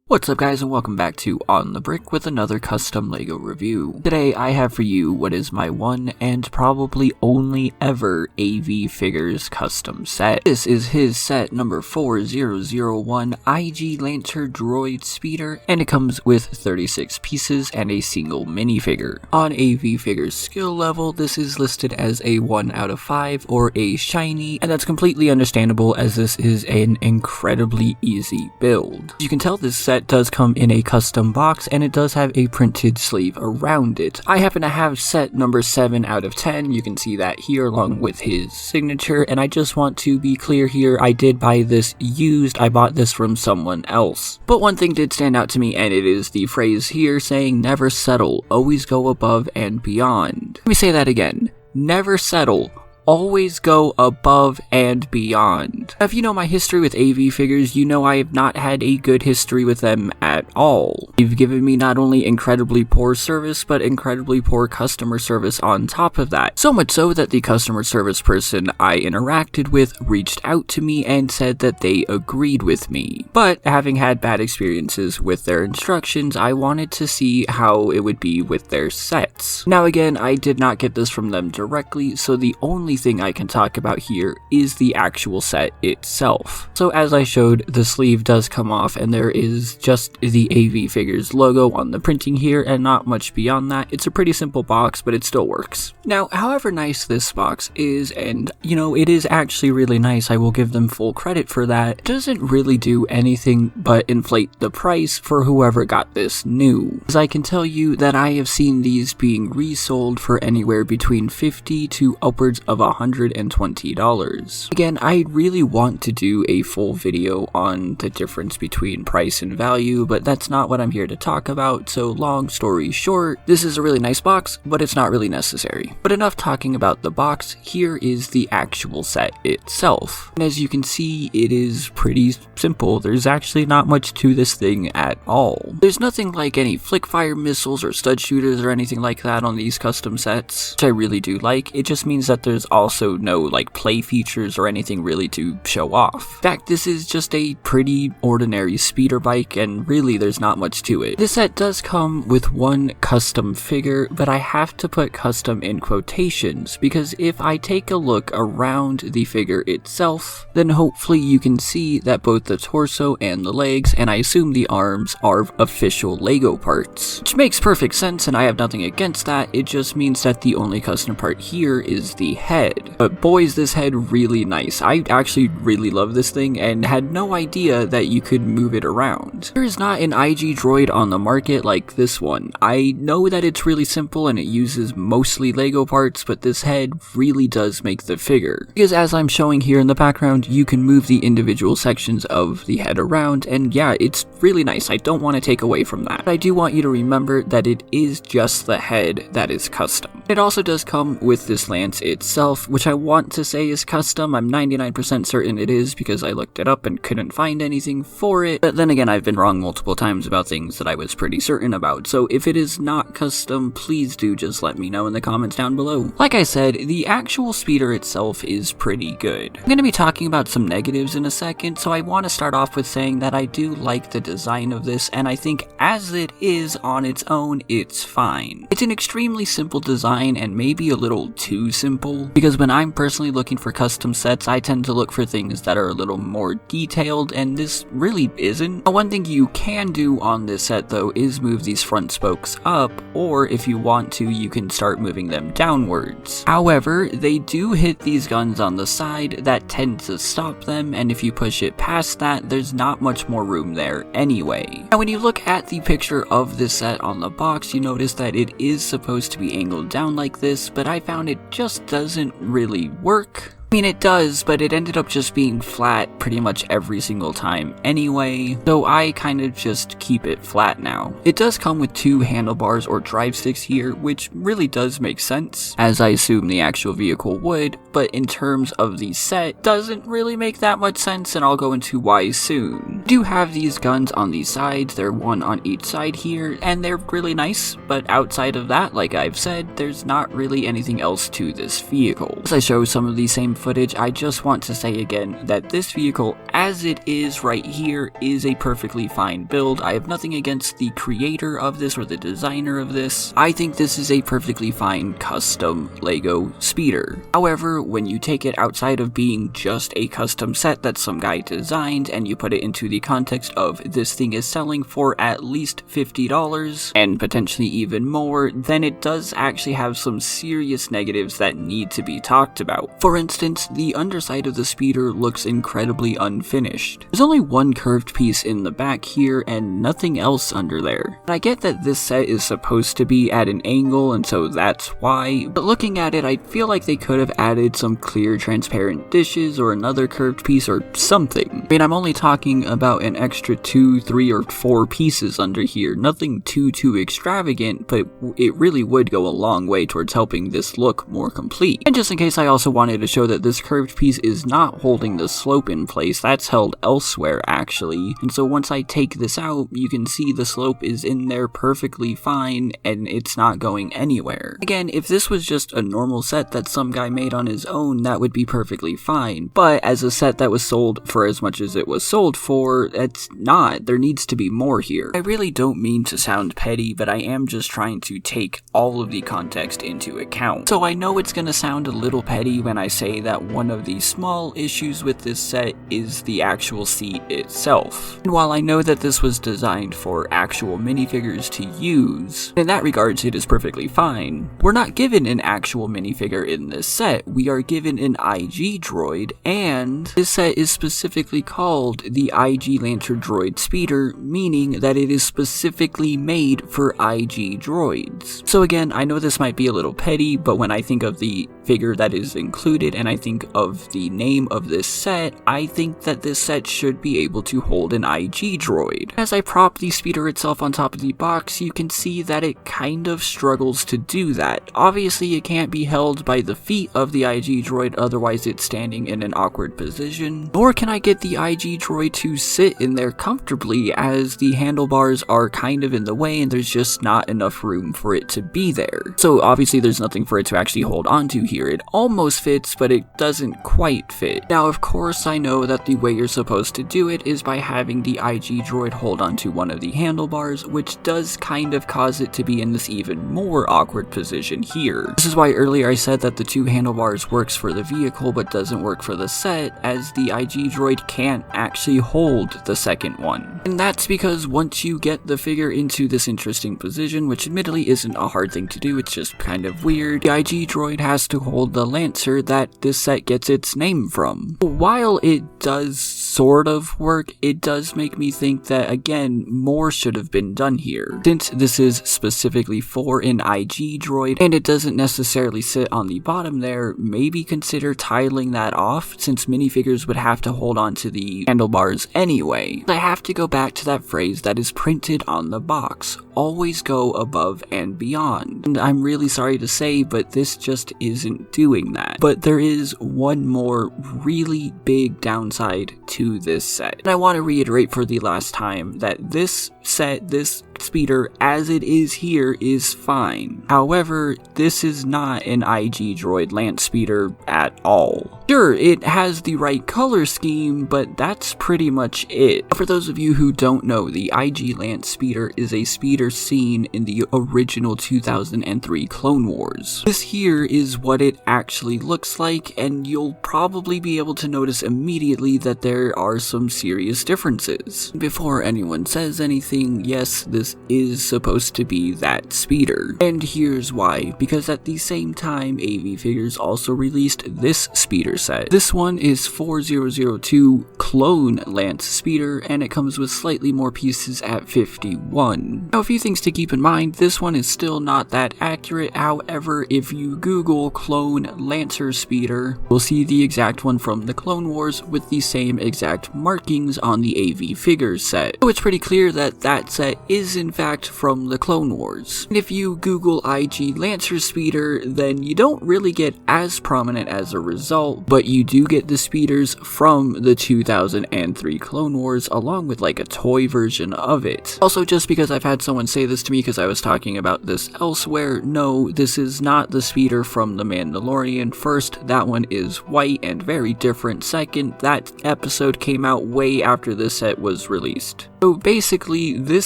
What's up guys, and welcome back to On the Brick with another custom LEGO review. Today I have for you what is my one and probably only ever AV Figures custom set. This is his set number 4001 IG Lancer Droid Speeder, and it comes with 36 pieces and a single minifigure. On AV Figures skill level, this is listed as a 1 out of 5 or a shiny, and that's completely understandable as this is an incredibly easy build. You can tell this set does come in a custom box, and it does have a printed sleeve around it. I happen to have set number 7 out of 10, you can see that here along with his signature, and I just want to be clear here, I did buy this used, I bought this from someone else. But one thing did stand out to me, and it is the phrase here saying never settle, always go above and beyond. Let me say that again, never settle, always go above and beyond. If you know my history with AV Figures, you know I have not had a good history with them at all. They've given me not only incredibly poor service, but incredibly poor customer service on top of that. So much so that the customer service person I interacted with reached out to me and said that they agreed with me. But having had bad experiences with their instructions, I wanted to see how it would be with their sets. Now again, I did not get this from them directly, so the only thing I can talk about here is the actual set itself. So as I showed, the sleeve does come off and there is just the AV Figures logo on the printing here and not much beyond that. It's a pretty simple box, but it still works. Now, however nice this box is, and you know, it is actually really nice, I will give them full credit for that, it doesn't really do anything but inflate the price for whoever got this new. As I can tell you that I have seen these being resold for anywhere between $50 to upwards of $120. Again, I really want to do a full video on the difference between price and value, but that's not what I'm here to talk about, so long story short, this is a really nice box, but it's not really necessary. But enough talking about the box, here is the actual set itself. And as you can see, it is pretty simple. There's actually not much to this thing at all. There's nothing like any flick fire missiles or stud shooters or anything like that on these custom sets, which I really do like. It just means that there's also no like play features or anything really to show off. In fact, this is just a pretty ordinary speeder bike, and really there's not much to it. This set does come with one custom figure, but I have to put custom in quotations because if I take a look around the figure itself, then hopefully you can see that both the torso and the legs, and I assume the arms, are official LEGO parts. Which makes perfect sense, and I have nothing against that, it just means that the only custom part here is the head. But boy is this head really nice. I actually really love this thing and had no idea that you could move it around. There is not an IG droid on the market like this one. I know that it's really simple and it uses mostly LEGO parts, but this head really does make the figure. Because as I'm showing here in the background, you can move the individual sections of the head around, and yeah, it's really nice. I don't want to take away from that. But I do want you to remember that it is just the head that is custom. It also does come with this lance itself, which I want to say is custom. I'm 99% certain it is because I looked it up and couldn't find anything for it. But then again, I've been wrong multiple times about things that I was pretty certain about. So if it is not custom, please do just let me know in the comments down below. Like I said, the actual speeder itself is pretty good. I'm going to be talking about some negatives in a second, so I want to start off with saying that I do like the design of this, and I think as it is on its own, it's fine. It's an extremely simple design and maybe a little too simple, because when I'm personally looking for custom sets, I tend to look for things that are a little more detailed, and this really isn't. One thing you can do on this set though is move these front spokes up, or if you want to, you can start moving them downwards. However, they do hit these guns on the side that tend to stop them, and if you push it past that, there's not much more room there anyway. Now when you look at the picture of this set on the box, you notice that it is supposed to be angled down like this, but I found it just doesn't really work. I mean, it does, but it ended up just being flat pretty much every single time anyway, so I kind of just keep it flat now. It does come with 2 handlebars or drive sticks here, which really does make sense, as I assume the actual vehicle would, but in terms of the set, doesn't really make that much sense, and I'll go into why soon. I do have these guns on the sides, they're one on each side here, and they're really nice, but outside of that, like I've said, there's not really anything else to this vehicle. As I show some of the same footage, I just want to say again that this vehicle, as it is right here, is a perfectly fine build. I have nothing against the creator of this or the designer of this. I think this is a perfectly fine custom Lego speeder. However, when you take it outside of being just a custom set that some guy designed and you put it into the context of this thing is selling for at least $50 and potentially even more, then it does actually have some serious negatives that need to be talked about. For instance, the underside of the speeder looks incredibly unfinished. There's only one curved piece in the back here and nothing else under there. And I get that this set is supposed to be at an angle and so that's why, but looking at it I feel like they could have added some clear transparent dishes or another curved piece or something. I mean, I'm only talking about an extra 2, 3, or 4 pieces under here, nothing too extravagant, but it really would go a long way towards helping this look more complete. And just in case, I also wanted to show that this curved piece is not holding the slope in place, that's held elsewhere actually, and so once I take this out, you can see the slope is in there perfectly fine and it's not going anywhere. Again, if this was just a normal set that some guy made on his own, that would be perfectly fine, but as a set that was sold for as much as it was sold for, it's not. There needs to be more here. I really don't mean to sound petty, but I am just trying to take all of the context into account. So I know it's gonna sound a little petty when I say that one of the small issues with this set is the actual seat itself. And while I know that this was designed for actual minifigures to use, in that regards it is perfectly fine, we're not given an actual minifigure in this set, we are given an IG droid, and this set is specifically called the IG Lancer Droid Speeder, meaning that it is specifically made for IG droids. So again, I know this might be a little petty, but when I think of the figure that is included and I think of the name of this set, I think that this set should be able to hold an IG droid. As I prop the speeder itself on top of the box, you can see that it kind of struggles to do that. Obviously it can't be held by the feet of the IG droid, otherwise it's standing in an awkward position, nor can I get the IG droid to sit in there comfortably as the handlebars are kind of in the way and there's just not enough room for it to be there. So obviously there's nothing for it to actually hold onto here. It almost fits, but it doesn't quite fit. Now of course I know that the way you're supposed to do it is by having the IG droid hold onto one of the handlebars, which does kind of cause it to be in this even more awkward position here. This is why earlier I said that the 2 handlebars works for the vehicle but doesn't work for the set, as the IG droid can't actually hold the second one. And that's because once you get the figure into this interesting position, which admittedly isn't a hard thing to do, it's just kind of weird, the IG droid has to hold the Lancer that this set gets its name from. While it does sort of work, it does make me think that again, more should have been done here. Since this is specifically for an IG droid and it doesn't necessarily sit on the bottom there, maybe consider tiling that off, since minifigures would have to hold on to the handlebars anyway. I have to go back to that phrase that is printed on the box: always go above and beyond. And I'm really sorry to say, but this just isn't doing that. But there is one more really big downside to this set. And I want to reiterate for the last time that this set, this speeder as it is here, is fine. However, this is not an IG droid Lance speeder at all. Sure, it has the right color scheme, but that's pretty much it. For those of you who don't know, the IG Lance speeder is a speeder seen in the original 2003 Clone Wars. This here is what it actually looks like, and you'll probably be able to notice immediately that there are some serious differences. Before anyone says anything, yes, this is supposed to be that speeder. And here's why: because at the same time, avfigures also released this speeder set. This one is 4002 Clone Lance Speeder, and it comes with slightly more pieces at 51. Now, a few things to keep in mind: this one is still not that accurate. However, if you Google Clone Lancer Speeder, you'll see the exact one from the Clone Wars with the same exact markings on the avfigures set. So it's pretty clear that that set isn't in fact from the Clone Wars. And if you Google IG Lancer Speeder, then you don't really get as prominent as a result, but you do get the speeders from the 2003 Clone Wars along with like a toy version of it. Also, just because I've had someone say this to me because I was talking about this elsewhere, no, this is not the speeder from The Mandalorian. First, that one is white and very different. Second, that episode came out way after this set was released. So basically, this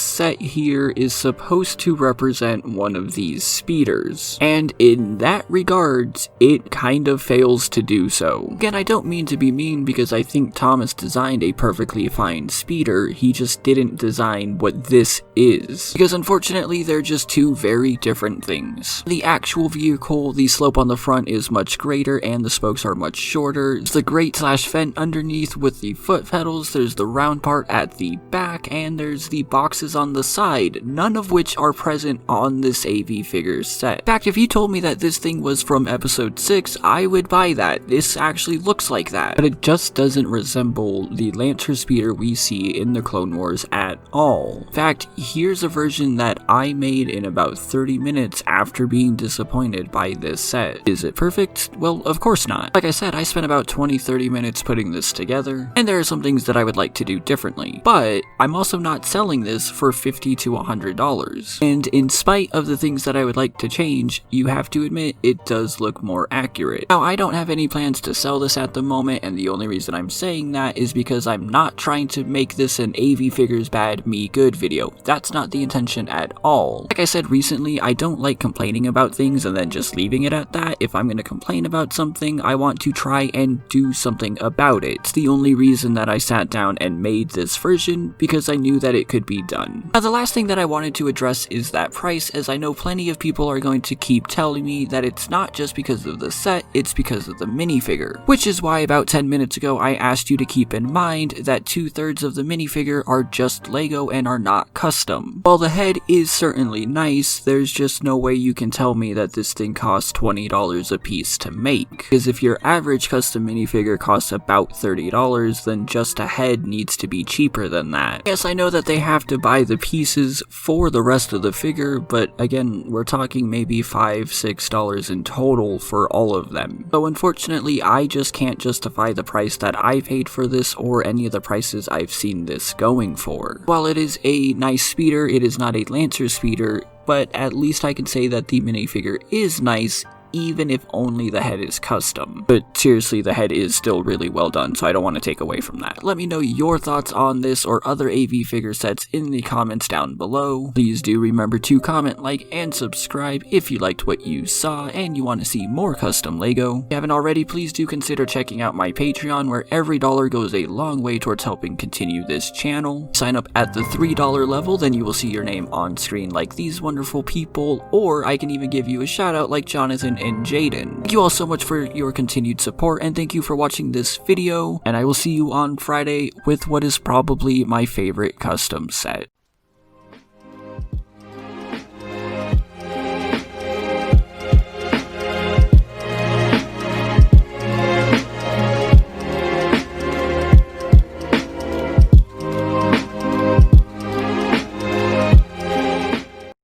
set here is supposed to represent one of these speeders, and in that regards, it kind of fails to do so. Again, I don't mean to be mean because I think Thomas designed a perfectly fine speeder, he just didn't design what this is. Because unfortunately, they're just two very different things. The actual vehicle, the slope on the front is much greater and the spokes are much shorter. There's the grate/vent underneath with the foot pedals, there's the round part at the back, and there's the boxes on the side, none of which are present on this AV Figures set. In fact, if you told me that this thing was from episode 6, I would buy that. This actually looks like that, but it just doesn't resemble the Lancer Speeder we see in the Clone Wars at all. In fact, here's a version that I made in about 30 minutes after being disappointed by this set. Is it perfect? Well, of course not. Like I said, I spent about 20-30 minutes putting this together, and there are some things that I would like to do differently, but I'm also not selling this for $50 to $100. And in spite of the things that I would like to change, you have to admit it does look more accurate. Now, I don't have any plans to sell this at the moment, and the only reason I'm saying that is because I'm not trying to make this an AV Figures bad, me good video. That's not the intention at all. Like I said recently, I don't like complaining about things and then just leaving it at that. If I'm going to complain about something, I want to try and do something about it. It's the only reason that I sat down and made this version, because I knew that it could be done. Now, the last thing that I wanted to address is that price, as I know plenty of people are going to keep telling me that it's not just because of the set, it's because of the minifigure. Which is why about 10 minutes ago I asked you to keep in mind that 2/3 of the minifigure are just Lego and are not custom. While the head is certainly nice, there's just no way you can tell me that this thing costs $20 a piece to make. Because if your average custom minifigure costs about $30, then just a head needs to be cheaper than that. Yes, I know that they have to buy the pieces for the rest of the figure, but again, we're talking maybe $5-6 in total for all of them. So unfortunately, I just can't justify the price that I paid for this or any of the prices I've seen this going for. While it is a nice speeder, it is not a Lancer Speeder, but at least I can say that the minifigure is nice, even if only the head is custom. But seriously, the head is still really well done, so I don't want to take away from that. Let me know your thoughts on this or other AV figure sets in the comments down below. Please do remember to comment, like, and subscribe if you liked what you saw and you want to see more custom Lego. If you haven't already, please do consider checking out my Patreon, where every dollar goes a long way towards helping continue this channel. Sign up at the $3 level, then you will see your name on screen like these wonderful people, or I can even give you a shout out like Jonathan and Jaden. Thank you all so much for your continued support, and thank you for watching this video, and I will see you on Friday with what is probably my favorite custom set.